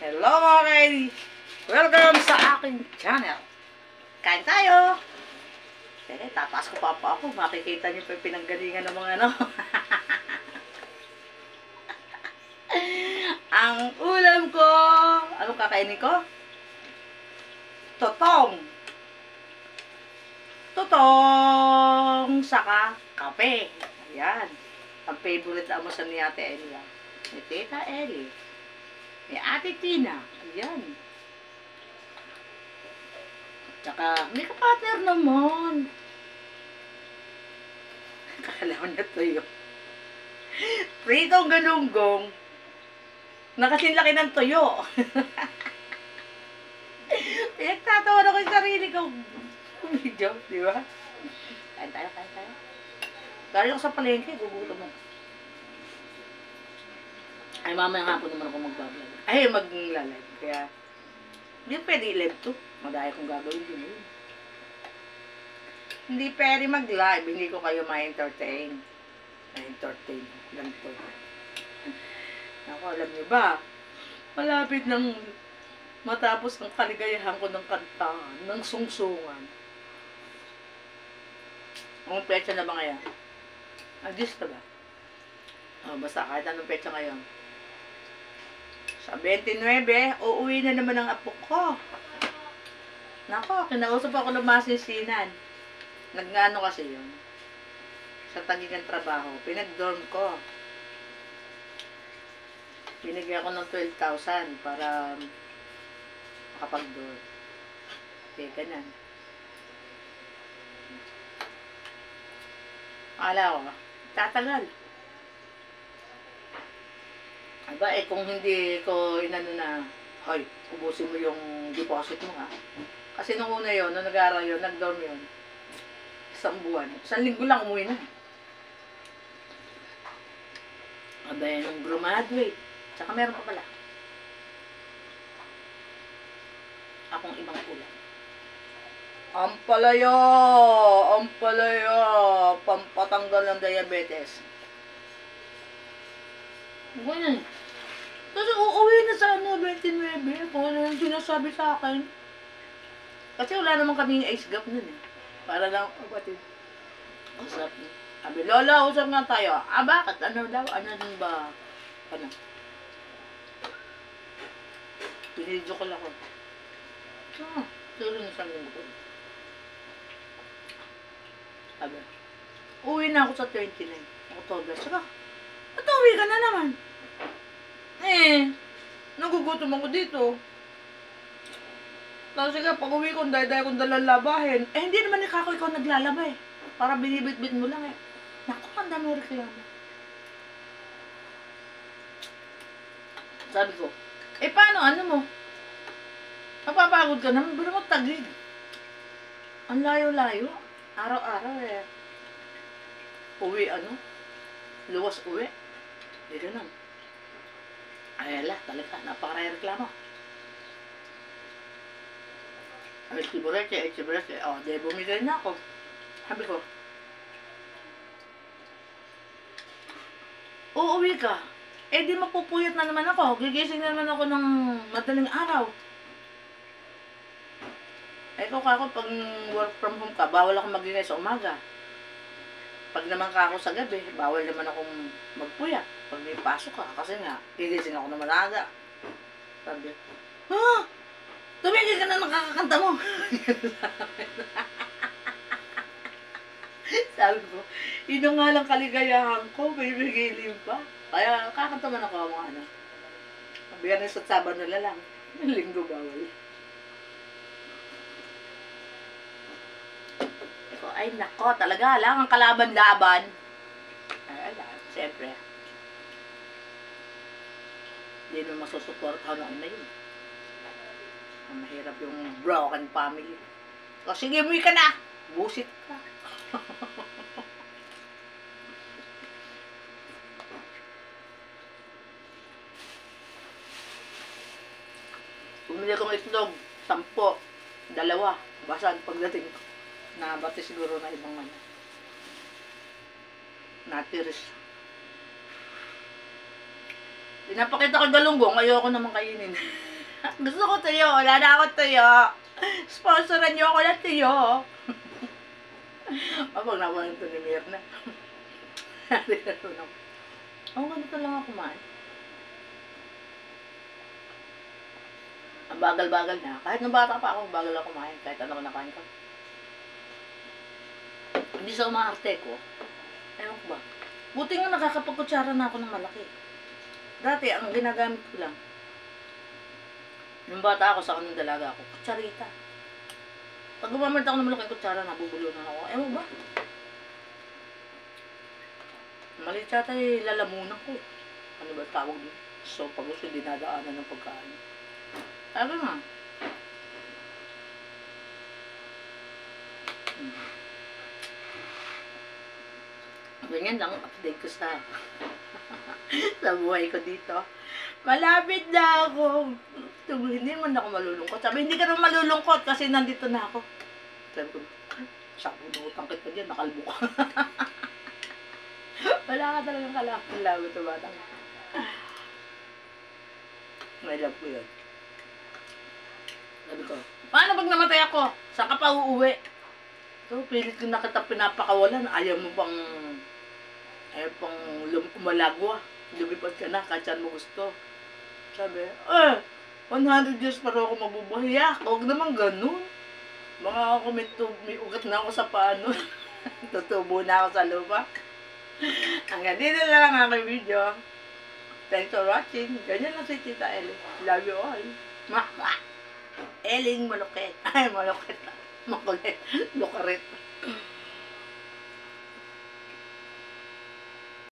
Hello mga kaili! Welcome sa aking channel! Kain tayo! Sige, tataas ko pa ako. Makikita niyo pa yung pinanggalingan ng mga ano. Ang ulam ko! Anong kakainin ko? Totong! Totong! Saka kape. Ayan. Ang favorite na amosan ni Ate Elia. Ni Tita Ellie. Ni Ate Tina. Ayan. Tsaka, may kapartner naman. Kakalaman na tuyo. Pritong galunggong. Nakasinlaki ng tuyo. Pinagtatawa na ko yung sarili ko. Video, di ba? Kain tayo. Galing ko sa palengke, gugutom mo. Ay, mamayang hapon naman ako mag-vlog. Ay, mag-live. Kaya, hindi pwede i-live to. Madaya kong gagawin din yun. Hindi pwede mag-live. Hindi ko kayo ma-entertain. Ma-entertain. Ganito. Ako, alam niyo ba? Malapit nang matapos ang kaligayahan ko ng kantahan, ng sungsungan. Ang petsa na ba ngayon? Agis na ba? Basta kahit anong petsa ngayon. Sa 29, uuwi na naman ang apo ko. Nako, kinausap ako ng masisinan. Nag-ano kasi yun. Sa tagingan trabaho. Pinag-dorm ko. Binigyan ko ng 12,000 para makapag-dorm. Okay, ganun. Akala ko, tatagal. Aba, kung hindi ko inano na, hoy, ubusin mo yung deposit mo ha. Kasi nung una yun, nung nag-aaral yun, nag-dorm yun, 1 buwan. 1 linggo lang umuwi na. Aba, nung graduate. Tsaka meron pa pala. Akong ibang ulam. Ampalaya! Pampatanggal ng diabetes. Ganyan. Kasi uuwi na sa 29. Kung ano yung sinasabi sa akin. Kasi wala naman kaming age gap nun eh. Para lang, kapatid. Usap. Sabi, Lola, usap nga tayo. Bakit? Ano daw? Ano din ba? Ano? Pinidyo ko lang ako. Tuloy na sa linggo. Sabi, uwi na ako sa 29. October. Saka, ba't uwi ka na naman? Nagugutom ako dito. Tapos sige, pag uwi ko, dahil kong dalang labahin. Hindi naman ikaw naglalaba eh. Para binibit-bit mo lang eh. Naku, ang dami reklamo. Sabi ko, paano, ano mo? Napapagod ka naman, pero mo tagig. Ang layo-layo. Araw-araw eh. Uwi, luwas uwi. Ganun. Ay, talaga, napakaray reklamo. Ay, siburete. Di bumigay na ako. Sabi ko, uuwi ka. Di mapupuyat na naman ako. Gigising na naman ako ng madaling araw. Kung ako, pag work from home ka, bawal akong magingay sa umaga. Pag naman ka ako sa gabi, bawal naman akong magpuyat. Pag may pasok ka, kasi nga, gigising ako na malaga. Sabi, tumigil ka na nakakakanta mo. Sabi ko, yun nga lang kaligayahan ko, may bigilin pa. Kaya kakanta man ako mga Biyernes at Sabado na lang. Linggo bawal. Ay, nako, talaga lang ang kalaban-laban. Ay, siyempre. Hindi naman masusuportahan ng ina yun. Ang mahirap yung broken family. O, sige, umuwi ka na. Busit ka. Bumili kong itlog, 10, 2, basag pagdating ko. Nabati siguro na ibang natiris. Pinapakita ko galunggong, ayoko naman kainin. Gusto ko tuyo. Wala na ako tuyo. Sponsoran niyo ako na tuyo. Pag naman ito ni Mirna. Ganito lang ako kumain. Ang bagal-bagal na. Kahit nung bata pa ako, bagal ako kumain. Kahit ano ko nakain ko. Hindi sa umaarte ko. Ewan ko ba. Buti nga nakakapagkutsara na ako ng malaki. Dati, ang ginagamit ko lang. Nung bata ako, sa kanong dalaga ako, kutsarita. Pag gumamit ako ng malaking kutsara, nabubulunan ako. Ewan ba? Maliit yata lalamunan ko. Ano ba tawag doon? So, pag gusto dinadaanan ng pagkain. Sabi nga. Ganyan lang, update ko sa sa buhay ko dito. Malapit na ako. Hindi man ako malulungkot. Sabi, hindi ka naman malulungkot kasi nandito na ako. Sabi ko, sabi mo, tangkit ka dyan, nakalbo ka. Wala ka talagang kalapin-labo ito batang. May love ko yun. Sabi ko, paano pag namatay ako? Saan ka pa uuwi? So, pilit ko na kita pinapakawalan. Ayaw pang umalagwa. Lumipad ka na, kahit saan mo gusto. Sabi, 100 years pa rin ako mabubuhay. Huwag naman ganun. Baka ako may ugat na ako sa paano. Tutubo na ako sa lupa. Hanggang dito na lang ang aking video. Thanks for watching. Ganyan lang si Tita Ellen. Love you all. Ellen Malukit. Ay, Malukit. Makulit. Lukarit.